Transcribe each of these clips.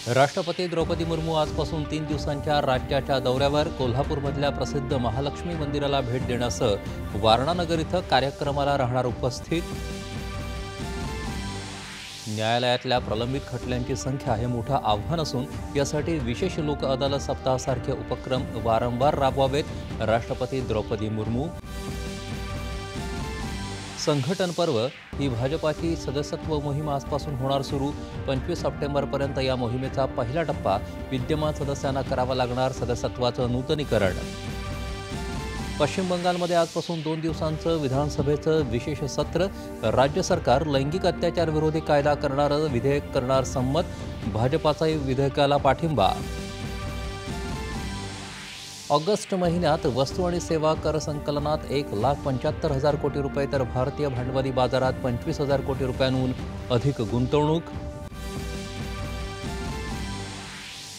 राष्ट्रपती द्रौपदी मुर्मू आजपासून 3 दिवसांच्या राज्याच्या दौऱ्यावर कोल्हापूरमधल्या प्रसिद्ध महालक्ष्मी मंदिराला भेट देण्यासह वारणानगर इथं कार्यक्रमाला राहणार उपस्थित। न्यायालयातल्या प्रलंबित खटल्यांची संख्या हे मोठं आव्हान असून यासाठी विशेष लोक अदालत सप्ताहासारखे उपक्रम वारंवार राबवावेत, राष्ट्रपती द्रौपदी मुर्मू। संघटन पर्व ही भाजपाची सदस्यत्व मोहीम आजपासून होणार सुरू। 25 सप्टेंबरपर्यंत या मोहिमेचा पहिला टप्पा विद्यमान सदस्यांना करावं लागणार सदस्यत्वाचं नूतनीकरण। पश्चिम बंगालमध्ये आजपासून 2 दिवसांचं विधानसभेचं विशेष सत्र। राज्य सरकार लैंगिक अत्याचार विरोधी कायदा करणारं विधेयक करणार संमत, भाजपाचाही विधेयकाला पाठिंबा। ऑगस्ट महिन्यात वस्तू आणि सेवा कर संकलनात 1,75,000 कोटी रुपये तर भारतीय भांडवली बाजारात 25,000 कोटी रुपयांहून अधिक गुंतवणूक।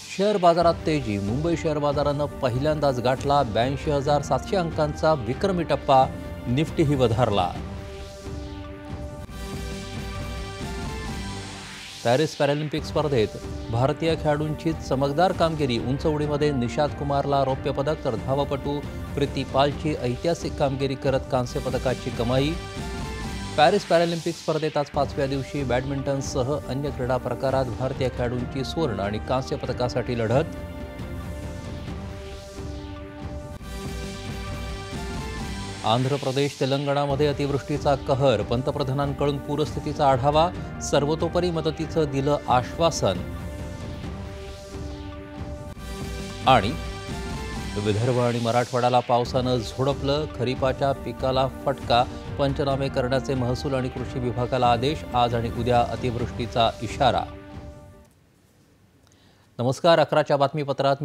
शेअर बाजारात तेजी। मुंबई शेअर बाजारानं पहिल्यांदाच गाठला 82,700 अंकांचा विक्रमी टप्पा, निफ्टीही वधारला। पॅरिस पॅरालिम्पिक स्पर्धेत भारतीय खेळाडूंची चमकदार कामगिरी। उंच उडीमध्ये निशाद कुमारला रौप्य पदक तर धावपटू प्रीती पालची ऐतिहासिक कामगिरी करत कांस्य पदकाची कमाई। पॅरिस पॅरालिम्पिक स्पर्धेत आज 5व्या दिवशी बॅडमिंटनसह अन्य क्रीडा प्रकारात भारतीय खेळाडूंची सुवर्ण आणि कांस्य पदकासाठी लढत। आंध्र प्रदेश तेलंगणामध्ये अतिवृष्टीचा कहर। पंतप्रधानांकडून पूरस्थितीचा आढावा, सर्वतोपरी मदतीचं दिलं आश्वासन। आणि विदर्भ आणि मराठवाड्याला पावसानं झोडपलं, खरीपाच्या पिकाला फटका। पंचनामे करण्याचे महसूल आणि कृषी विभागाला आदेश। आज आणि उद्या अतिवृष्टीचा इशारा। नमस्कार, 11च्या बातमीपत्रात